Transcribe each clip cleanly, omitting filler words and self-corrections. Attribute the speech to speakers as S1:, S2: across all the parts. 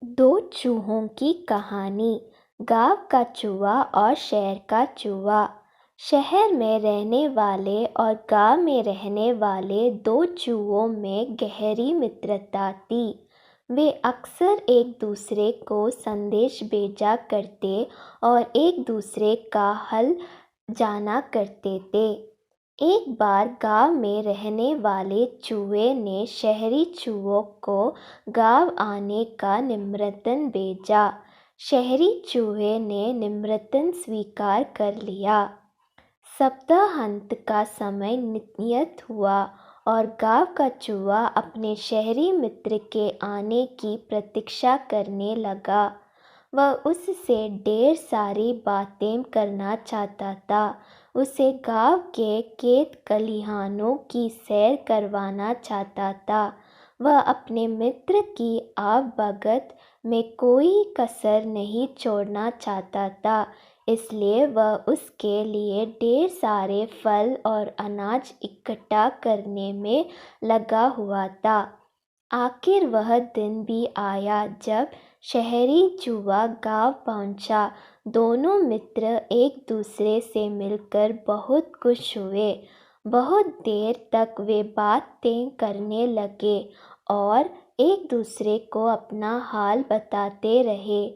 S1: दो चूहों की कहानी। गांव का चूहा और शहर का चूहा। शहर में रहने वाले और गांव में रहने वाले दो चूहों में गहरी मित्रता थी। वे अक्सर एक दूसरे को संदेश भेजा करते और एक दूसरे का हाल जाना करते थे। एक बार गांव में रहने वाले चूहे ने शहरी चूहों को गांव आने का निमंत्रण भेजा। शहरी चूहे ने निमंत्रण स्वीकार कर लिया। सप्ताहांत का समय नियत हुआ और गांव का चूहा अपने शहरी मित्र के आने की प्रतीक्षा करने लगा। वह उससे ढेर सारी बातें करना चाहता था। उसे गांव के खेत खलिहानों की सैर करवाना चाहता था। वह अपने मित्र की आवभगत में कोई कसर नहीं छोड़ना चाहता था, इसलिए वह उसके लिए ढेर सारे फल और अनाज इकट्ठा करने में लगा हुआ था। आखिर वह दिन भी आया जब शहरी चूहा गांव पहुंचा। दोनों मित्र एक दूसरे से मिलकर बहुत खुश हुए। बहुत देर तक वे बातें करने लगे और एक दूसरे को अपना हाल बताते रहे।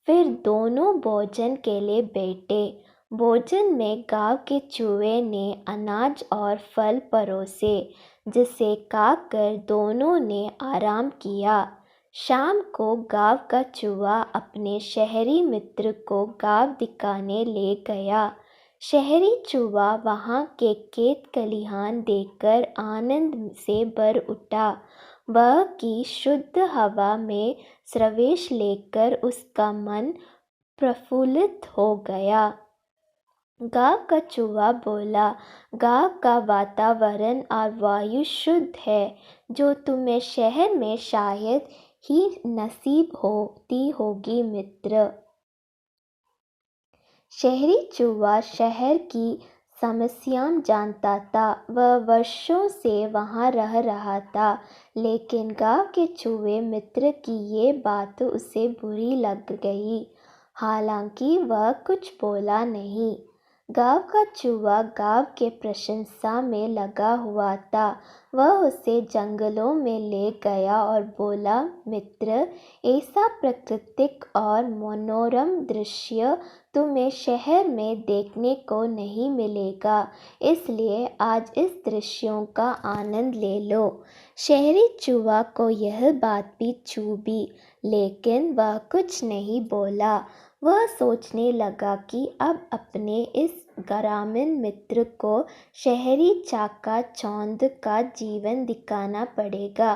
S1: फिर दोनों भोजन के लिए बैठे। भोजन में गांव के चूहे ने अनाज और फल परोसे, जिसे खाकर दोनों ने आराम किया। शाम को गांव का चूहा अपने शहरी मित्र को गांव दिखाने ले गया। शहरी चूहा वहां के खेत खलिहान देखकर आनंद से भर उठा। वह की शुद्ध हवा में प्रवेश लेकर उसका मन प्रफुल्लित हो गया। गांव का चूहा बोला, गांव का वातावरण और वायु शुद्ध है, जो तुम्हें शहर में शायद ही नसीब होती होगी मित्र। शहरी चूहा शहर की समस्याएं जानता था। वह वर्षों से वहां रह रहा था, लेकिन गांव के चूहे मित्र की ये बात उसे बुरी लग गई। हालांकि वह कुछ बोला नहीं। गांव का चूहा गांव के प्रशंसा में लगा हुआ था। वह उसे जंगलों में ले गया और बोला, मित्र, ऐसा प्राकृतिक और मनोरम दृश्य तुम्हें शहर में देखने को नहीं मिलेगा, इसलिए आज इस दृश्यों का आनंद ले लो। शहरी चूहा को यह बात भी चुभी, लेकिन वह कुछ नहीं बोला। वह सोचने लगा कि अब अपने इस ग्रामीण मित्र को शहरी चाका-चौंध का जीवन दिखाना पड़ेगा,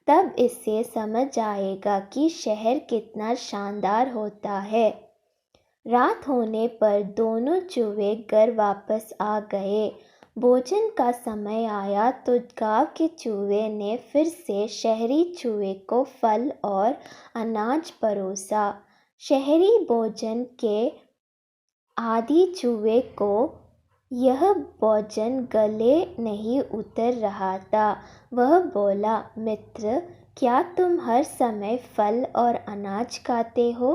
S1: तब इसे समझ आएगा कि शहर कितना शानदार होता है। रात होने पर दोनों चूहे घर वापस आ गए। भोजन का समय आया तो गांव के चूहे ने फिर से शहरी चूहे को फल और अनाज परोसा। शहरी भोजन के आदि चूहे को यह भोजन गले नहीं उतर रहा था। वह बोला, मित्र, क्या तुम हर समय फल और अनाज खाते हो?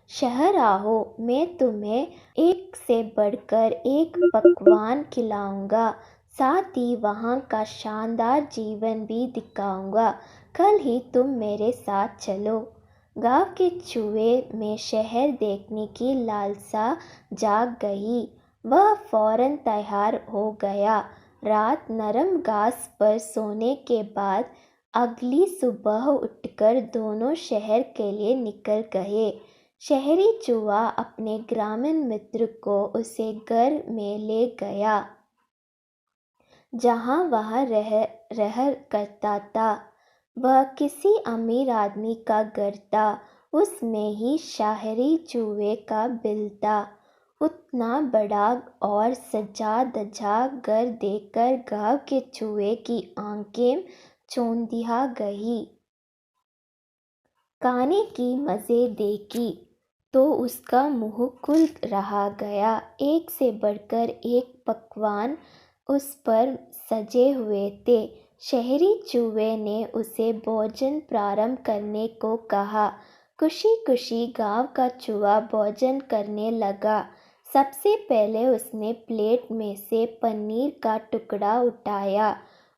S1: शहर आओ, मैं तुम्हें एक से बढ़कर एक पकवान खिलाऊंगा, साथ ही वहाँ का शानदार जीवन भी दिखाऊंगा। कल ही तुम मेरे साथ चलो। गांव के चूहे में शहर देखने की लालसा जाग गई। वह फौरन तैयार हो गया। रात नरम घास पर सोने के बाद अगली सुबह उठकर दोनों शहर के लिए निकल गए। शहरी चूहा अपने ग्रामीण मित्र को उसे घर में ले गया, जहां वह रह करता था। वह किसी अमीर आदमी का घर था। उसमें ही शहरी चूहे का बिल था। उतना बड़ा और सजा धजा घर देखकर गांव के चूहे की आंखें चौंधिया गई। खाने की मज़े देखी तो उसका मुंह खुल रहा गया। एक से बढ़कर एक पकवान उस पर सजे हुए थे। शहरी चूहे ने उसे भोजन प्रारंभ करने को कहा। खुशी खुशी गांव का चूहा भोजन करने लगा। सबसे पहले उसने प्लेट में से पनीर का टुकड़ा उठाया।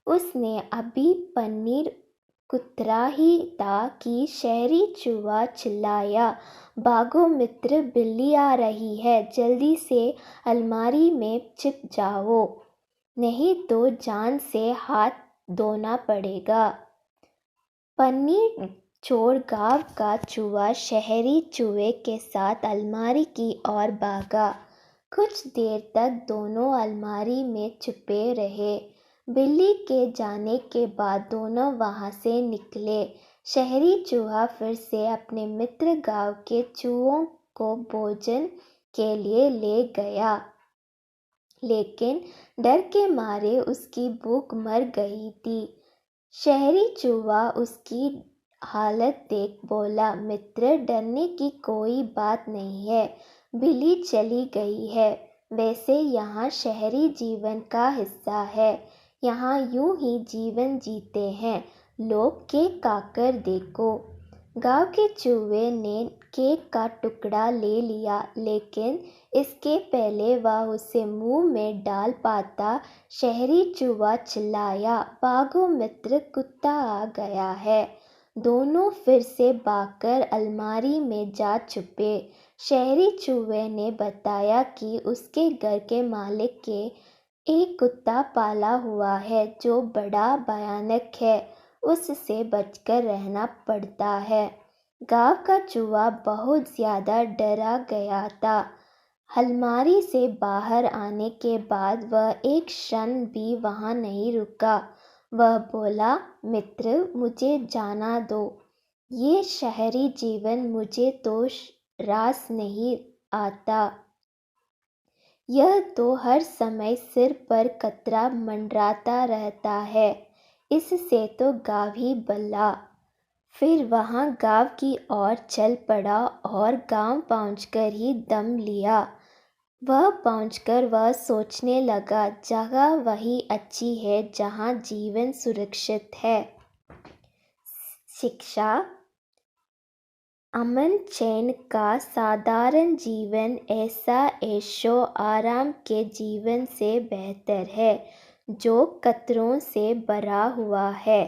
S1: उसने अभी पनीर कुतरा ही था कि शहरी चूहा चिल्लाया, भागो मित्र, बिल्ली आ रही है, जल्दी से अलमारी में छिप जाओ, नहीं तो जान से हाथ धोना पड़ेगा। पन्नी चोर गांव का चूहा शहरी चूहे के साथ अलमारी की ओर भागा। कुछ देर तक दोनों अलमारी में छुपे रहे। बिल्ली के जाने के बाद दोनों वहां से निकले। शहरी चूहा फिर से अपने मित्र गांव के चूहों को भोजन के लिए ले गया, लेकिन डर के मारे उसकी भूख मर गई थी। शहरी चूहा उसकी हालत देख बोला, मित्र, डरने की कोई बात नहीं है, बिल्ली चली गई है। वैसे यहाँ शहरी जीवन का हिस्सा है, यहाँ यूं ही जीवन जीते हैं लोग, केक काकर देखो। गांव के चूहे ने केक का टुकड़ा ले लिया, लेकिन इसके पहले वह उसे मुंह में डाल पाता, शहरी चूहा चिल्लाया, भागो मित्र, कुत्ता आ गया है। दोनों फिर से भागकर अलमारी में जा छुपे। शहरी चूहे ने बताया कि उसके घर के मालिक के एक कुत्ता पाला हुआ है जो बड़ा भयानक है, उससे बचकर रहना पड़ता है। गांव का चूहा बहुत ज्यादा डरा गया था। अलमारी से बाहर आने के बाद वह एक क्षण भी वहां नहीं रुका। वह बोला, मित्र, मुझे जाना दो, ये शहरी जीवन मुझे तो रास नहीं आता। यह तो हर समय सिर पर कतरा मंडराता रहता है, इससे तो गाँव ही भला। फिर वहाँ गाँव की ओर चल पड़ा और गाँव पहुँचकर ही दम लिया। पहुँचकर वह सोचने लगा, जगह वही अच्छी है जहाँ जीवन सुरक्षित है। शिक्षा, अमन चैन का साधारण जीवन ऐसा ऐशो आराम के जीवन से बेहतर है जो खतरों से भरा हुआ है।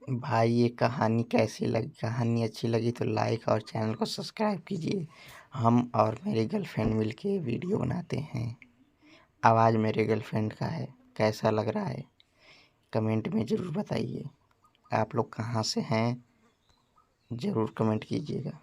S2: भाई ये कहानी कैसी लगी? कहानी अच्छी लगी तो लाइक और चैनल को सब्सक्राइब कीजिए। हम और मेरी गर्लफ्रेंड मिलके वीडियो बनाते हैं। आवाज़ मेरे गर्लफ्रेंड का है, कैसा लग रहा है कमेंट में ज़रूर बताइए। आप लोग कहाँ से हैं ज़रूर कमेंट कीजिएगा।